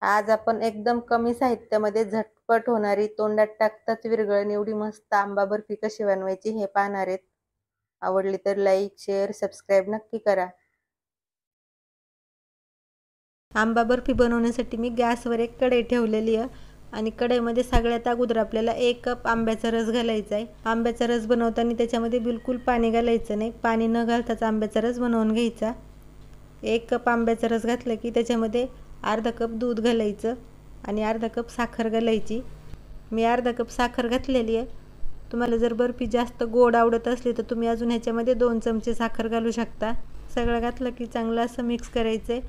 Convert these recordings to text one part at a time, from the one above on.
आज आपण एकदम कमी साहित्यामध्ये झटपट होणारी, तोंडात टाकताच विरघळण एवढी मस्त आंबा बर्फी कशी बनवायची हे पाहणार आहेत. आवडली तर लाईक, शेअर, सबस्क्राईब नक्की करा. आंबा बर्फी बनवण्यासाठी मी गॅसवर एक कढई ठेवलेली आहे आणि कढईमध्ये सगळ्यात अगोदर आपल्याला 1 कप आंब्याचा रस घालायचा आहे. आंब्याचा रस बनवताना त्याच्यामध्ये बिलकुल पाणी घालायचं नाही. पाणी न घालताच आंब्याचा रस बनवून घ्यायचा. 1 कप आंब्याचा रस घातला की त्याच्यामध्ये अर्धा कप दूध घालायचं आणि अर्धा कप साखर घालायची. मी अर्धा कप साखर घातलेली आहे. तुम्हाला जर बर्फी जास्त गोड आवडत असली तर तुम्ही अजून ह्याच्यामध्ये 2 चमचे साखर घालू शकता. सगळं घातलं की चांगलं असं मिक्स करायचं आहे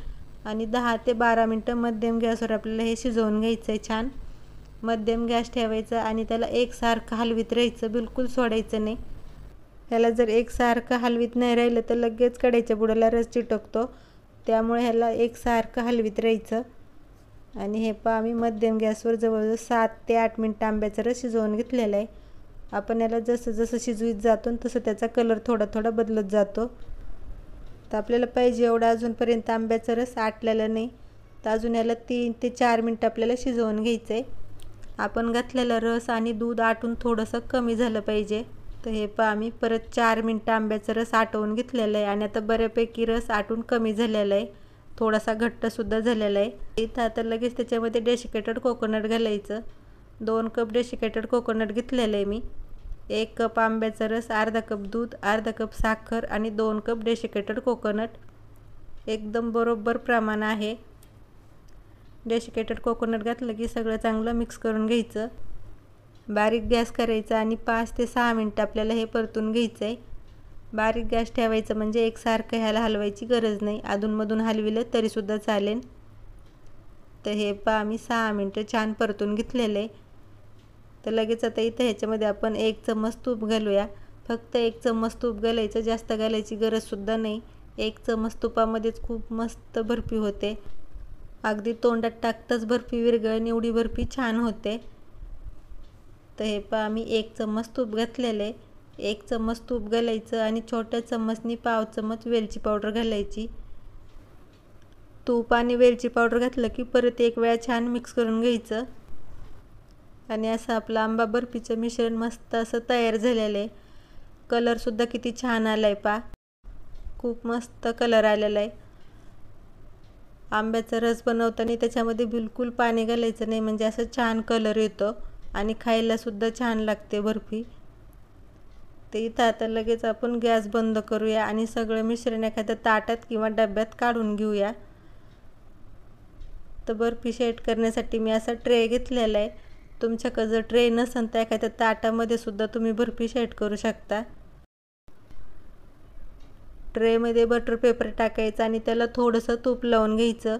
आणि 10 ते 12 मिनटं मध्यम गॅसवर आपल्याला हे शिजवून घ्यायचं आहे. छान मध्यम गॅस ठेवायचा आणि त्याला एकसारखं हलवीत राहायचं, बिलकुल सोडायचं नाही. ह्याला जर एकसारखं हलवीत नाही राहिलं तर लगेच कढईच्या बुडाला रस चिटकतो. त्यामुळे ह्याला एकसारखं हलवीत राहायचं. आणि हे पहा आम्ही मध्यम गॅसवर जवळजवळ 7 ते 8 मिनटं आंब्याचा रस शिजवून घेतलेला आहे. आपण याला जसं जसं शिजवीत जातो तसं त्याचा कलर थोडा थोडा बदलत जातो. तर आपल्याला पाहिजे एवढा अजूनपर्यंत आंब्याचा रस आटलेला नाही, तर अजून याला 3 ते 4 मिनटं आपल्याला शिजवून घ्यायचं आहे. आपण घातलेला रस आणि दूध आटून थोडंसं कमी झालं पाहिजे. तर हे पहा आम्ही परत 4 मिनटं आंब्याचा रस आटवून घेतलेला आहे आणि आता बऱ्यापैकी रस आटून कमी झालेला आहे, थोडासा घट्टसुद्धा झालेला आहे. इथं आता लगेच त्याच्यामध्ये डेसिकेटेड कोकोनट घालायचं. 2 कप डेसिकेटेड कोकोनट घेतलेलं आहे मी. 1 कप आंब्याचा रस, अर्धा कप दूध, अर्धा कप साखर आणि 2 कप डेसिकेटेड कोकोनट, एकदम बरोबर प्रमाण आहे. डेसिकेटेड कोकोनट घातलं की सगळं चांगलं मिक्स करून घ्यायचं. बारीक गॅस करायचा आणि 5 ते 6 मिनटं आपल्याला हे परतून घ्यायचं आहे. बारीक गॅस ठेवायचं म्हणजे एकसारखं ह्याला हलवायची गरज नाही. अधूनमधून हलविलं तरीसुद्धा चालेल. तर हे पहा आम्ही 6 मिनटं छान परतून घेतलेलं आहे. तर लगेच आता इथं ह्याच्यामध्ये आपण 1 चम्मच तूप घालूया. फक्त 1 चम्मच तूप घालायचं, जास्त घालायची गरजसुद्धा नाही. 1 चम्मच तुपामध्येच खूप मस्त बर्फी होते. अगदी तोंडात टाकताच बर्फी विरघळण एवढी बर्फी छान होते. तर हे पहा आम्ही 1 चम्मच तूप घातलेलं आहे. 1 चम्मच तूप घालायचं आणि छोट्या चम्मचनी पाव चम्मच वेलची पावडर घालायची. तूप आणि वेलची पावडर घातलं की परत एक वेळा छान मिक्स करून घ्यायचं. आणि असं आपलं आंबा बर्फीचं मिश्रण मस्त असं तयार झालेलं आहे. कलरसुद्धा किती छान आला आहे पहा, खूप मस्त कलर आलेला आहे. आंब्याचा रस बनवताना त्याच्यामध्ये बिलकुल पाणी घालायचं नाही, म्हणजे असं छान कलर येतो आणि खायलासुद्धा छान लागते बर्फी. तर इथं आता लगेच आपण गॅस बंद करूया आणि सगळं मिश्रण एखाद्या ताटात किंवा डब्यात काढून घेऊया. तर बर्फी सेट करण्यासाठी मी असा ट्रे घेतलेला आहे. तुमच्याकडे जर ट्रे नसेल तर एखाद्या ताटामध्ये सुद्धा तुम्ही बर्फी सेट करू शकता. ट्रेमध्ये बटर पेपर टाकायचा आणि त्याला थोडंसं तूप लावून घ्यायचं,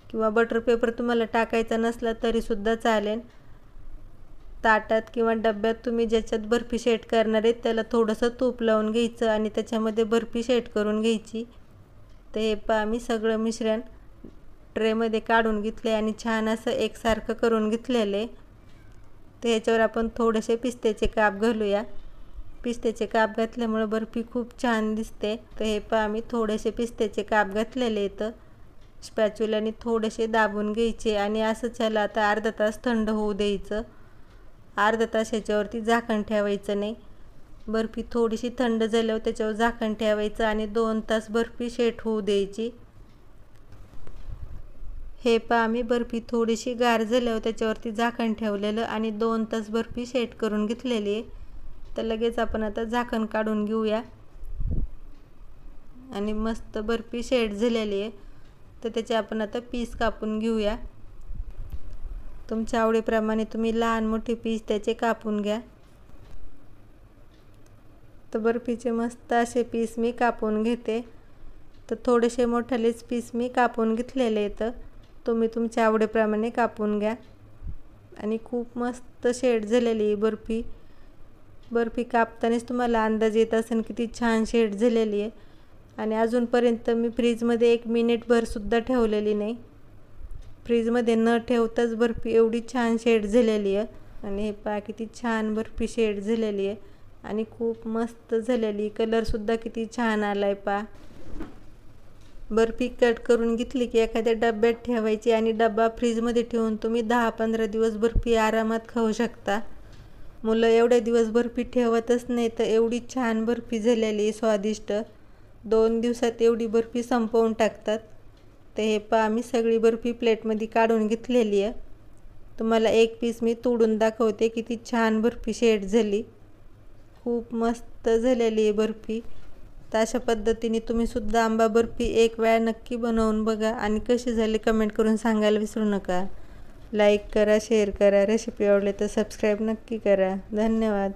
किंवा बटर पेपर तुम्हाला टाकायचा नसला तरीसुद्धा चालेल. ताटात किंवा डब्यात तुम्ही ज्याच्यात बर्फी सेट करणार आहे त्याला थोडंसं तूप लावून घ्यायचं आणि त्याच्यामध्ये बर्फी सेट करून घ्यायची. तर हे पहा मी सगळं मिश्रण ट्रेमध्ये काढून घेतले आणि छान असं एकसारखं करून घेतलेलं आहे. तर ह्याच्यावर आपण थोडेसे पिस्त्याचे काप घालूया. पिस्त्याचे काप घातल्यामुळे बर्फी खूप छान दिसते. तर हे पहा मी थोडेसे पिस्त्याचे काप घातलेले आहेत. स्पॅच्युलाने थोडेसे दाबून घ्यायचे आणि असंच ह्याला आता अर्धा तास थंड होऊ द्यायचं. अर्धा तास ह्याच्यावरती झाकण ठेवायचं नाही. बर्फी थोडीशी थंड झाल्यावर त्याच्यावर झाकण ठेवायचं आणि 2 तास बर्फी सेट होऊ द्यायची. हे पहा आम्ही बर्फी थोडीशी गार झाल्यावर त्याच्यावरती झाकण ठेवलेलं आणि 2 तास बर्फी सेट करून घेतलेली आहे. तर लगेच आपण आता झाकण काढून घेऊया आणि मस्त बर्फी सेट झालेली आहे. तर त्याचे आपण आता पीस कापून घेऊया. तुमच्या आवडीप्रमाणे तुम्ही लहान मोठे पीस त्याचे कापून घ्या. तर बर्फीचे मस्त असे पीस मी कापून घेते. तर थोडेसे मोठालेच पीस मी कापून घेतलेले आहेत. तुम्ही तुमच्या आवडीप्रमाणे कापून घ्या. आणि खूप मस्त शेड झालेली आहे बर्फी. बर्फी कापतानाच तुम्हाला अंदाज येत असेल किती छान शेड झालेली आहे. आणि अजूनपर्यंत मी फ्रीजमध्ये 1 मिनिटभरसुद्धा ठेवलेली नाही. फ्रीजमध्ये न ठेवताच बर्फी एवढी छान शेड झालेली आहे. आणि हे पहा किती छान बर्फी शेड झालेली आहे आणि खूप मस्त झालेली. कलरसुद्धा किती छान आला आहे पहा. बर्फी कट करून घेतली की एखाद्या डब्यात ठेवायची आणि डबा फ्रीजमध्ये ठेवून तुम्ही 10-15 दिवस बर्फी आरामात खाऊ शकता. मुलं एवढे दिवस बर्फी ठेवतच नाही, तर एवढी छान बर्फी झालेली स्वादिष्ट. 2 दिवसात एवढी बर्फी संपवून टाकतात. तर हे पहा, मी सगळी बर्फी प्लेटमध्ये काढून घेतलेली आहे. तुम्हाला एक पीस मी तोडून दाखवते. किती छान बर्फी शेड झाली, खूप मस्त झालेली आहे बर्फी. तर अशा पद्धतीने तुम्हीसुद्धा आंबा बर्फी एक वेळा नक्की बनवून बघा आणि कशी झाली कमेंट करून सांगायला विसरू नका. लाईक करा, शेअर करा. रेसिपी आवडली तर सबस्क्राईब नक्की करा. धन्यवाद.